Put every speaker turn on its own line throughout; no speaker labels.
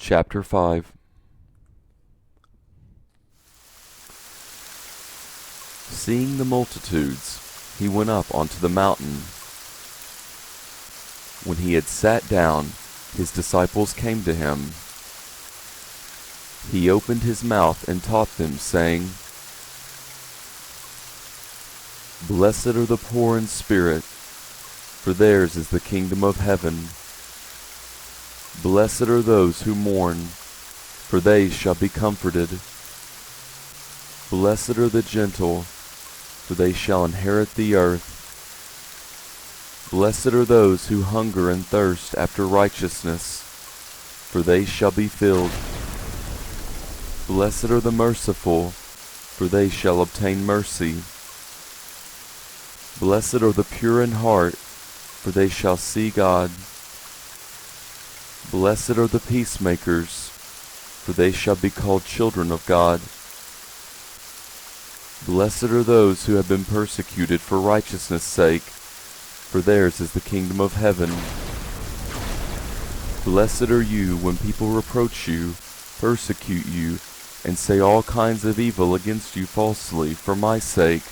Chapter 5. Seeing the multitudes, he went up onto the mountain. When he had sat down, his disciples came to him. He opened his mouth and taught them, saying, Blessed are the poor in spirit, for theirs is the kingdom of heaven. Blessed are those who mourn, for they shall be comforted. Blessed are the gentle, for they shall inherit the earth. Blessed are those who hunger and thirst after righteousness, for they shall be filled. Blessed are the merciful, for they shall obtain mercy. Blessed are the pure in heart, for they shall see God. Blessed are the peacemakers, for they shall be called children of God. Blessed are those who have been persecuted for righteousness' sake, for theirs is the kingdom of heaven. Blessed are you when people reproach you, persecute you, and say all kinds of evil against you falsely for my sake.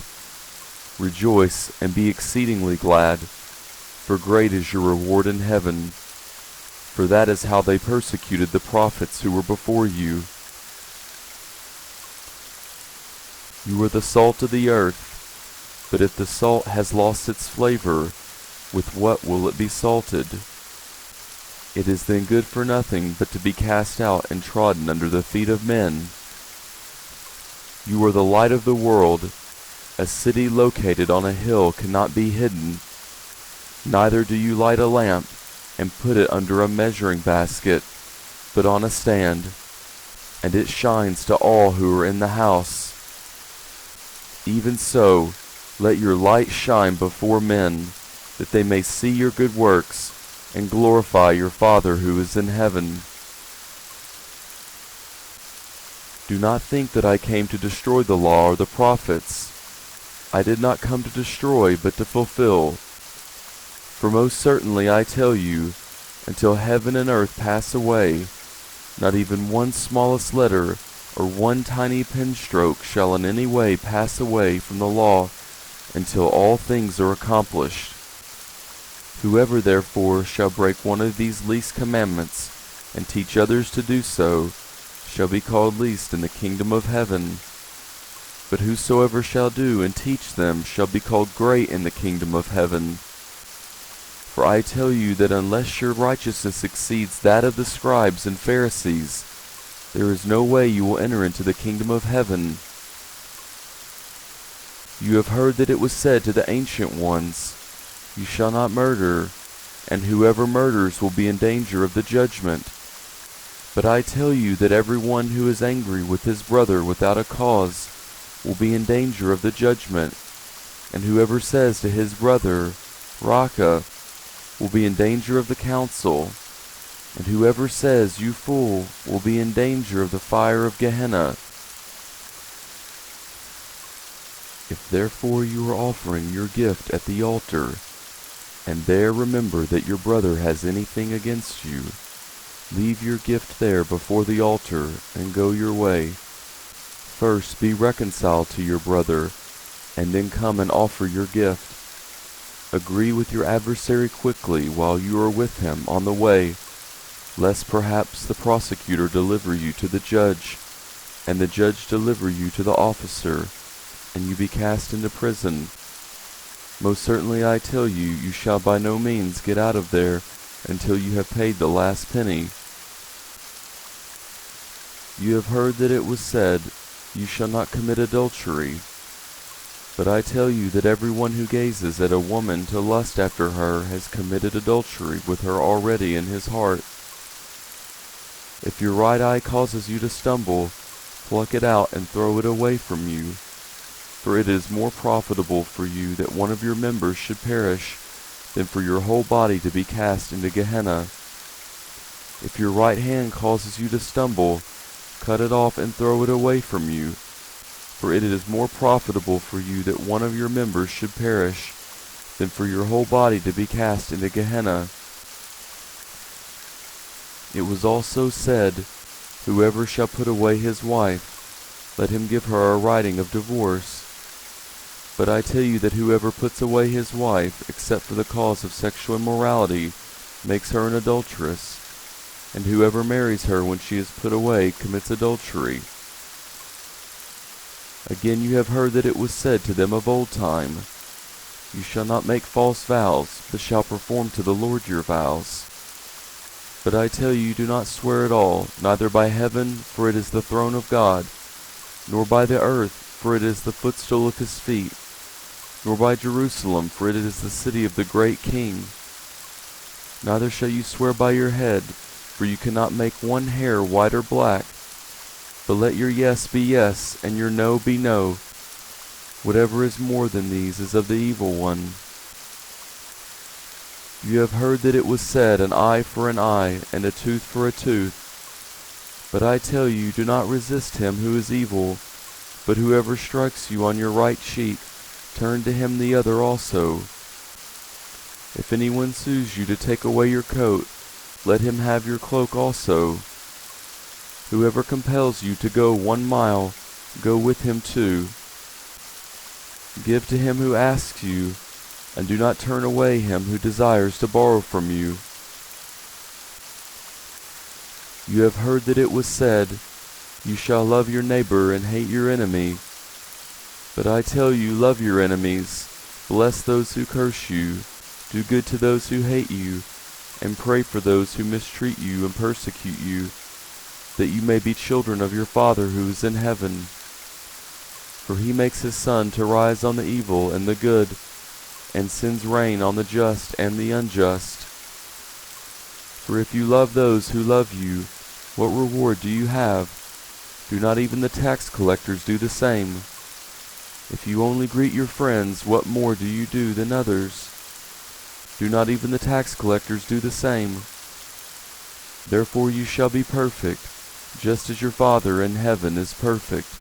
Rejoice and be exceedingly glad, for great is your reward in heaven. For that is how they persecuted the prophets who were before you. You are the salt of the earth, but if the salt has lost its flavor, with what will it be salted? It is then good for nothing but to be cast out and trodden under the feet of men. You are the light of the world. A city located on a hill cannot be hidden. Neither do you light a lamp and put it under a measuring basket, but on a stand, and it shines to all who are in the house. Even so, let your light shine before men, that they may see your good works, and glorify your Father who is in heaven. Do not think that I came to destroy the law or the prophets. I did not come to destroy, but to fulfill. For most certainly I tell you, until heaven and earth pass away, not even one smallest letter or one tiny pen stroke shall in any way pass away from the law until all things are accomplished. Whoever therefore shall break one of these least commandments and teach others to do so shall be called least in the kingdom of heaven. But whosoever shall do and teach them shall be called great in the kingdom of heaven. For I tell you that unless your righteousness exceeds that of the scribes and Pharisees, there is no way you will enter into the kingdom of heaven. You have heard that it was said to the ancient ones, You shall not murder, and whoever murders will be in danger of the judgment. But I tell you that everyone who is angry with his brother without a cause will be in danger of the judgment, and whoever says to his brother, Raka, will be in danger of the council, and whoever says, You fool, will be in danger of the fire of Gehenna. If therefore you are offering your gift at the altar, and there remember that your brother has anything against you, leave your gift there before the altar, and go your way. First be reconciled to your brother, and then come and offer your gift. Agree with your adversary quickly while you are with him on the way, lest perhaps the prosecutor deliver you to the judge, and the judge deliver you to the officer, and you be cast into prison. Most certainly I tell you, you shall by no means get out of there until you have paid the last penny. You have heard that it was said, You shall not commit adultery. But I tell you that everyone who gazes at a woman to lust after her has committed adultery with her already in his heart. If your right eye causes you to stumble, pluck it out and throw it away from you. For it is more profitable for you that one of your members should perish than for your whole body to be cast into Gehenna. If your right hand causes you to stumble, cut it off and throw it away from you. For it is more profitable for you that one of your members should perish than for your whole body to be cast into Gehenna. It was also said, Whoever shall put away his wife, let him give her a writing of divorce. But I tell you that whoever puts away his wife, except for the cause of sexual immorality, makes her an adulteress, and whoever marries her when she is put away commits adultery. Again you have heard that it was said to them of old time, You shall not make false vows, but shall perform to the Lord your vows. But I tell you, do not swear at all, neither by heaven, for it is the throne of God, nor by the earth, for it is the footstool of his feet, nor by Jerusalem, for it is the city of the great King. Neither shall you swear by your head, for you cannot make one hair white or black. But let your yes be yes, and your no be no. Whatever is more than these is of the evil one. You have heard that it was said, An eye for an eye, and a tooth for a tooth. But I tell you, do not resist him who is evil, but whoever strikes you on your right cheek, turn to him the other also. If anyone sues you to take away your coat, let him have your cloak also. Whoever compels you to go 1 mile, go with him 2. Give to him who asks you, and do not turn away him who desires to borrow from you. You have heard that it was said, You shall love your neighbor and hate your enemy. But I tell you, love your enemies, bless those who curse you, do good to those who hate you, and pray for those who mistreat you and persecute you, that you may be children of your Father who is in heaven. For he makes his sun to rise on the evil and the good, and sends rain on the just and the unjust. For if you love those who love you, what reward do you have? Do not even the tax collectors do the same? If you only greet your friends, what more do you do than others? Do not even the tax collectors do the same? Therefore you shall be perfect, just as your Father in heaven is perfect.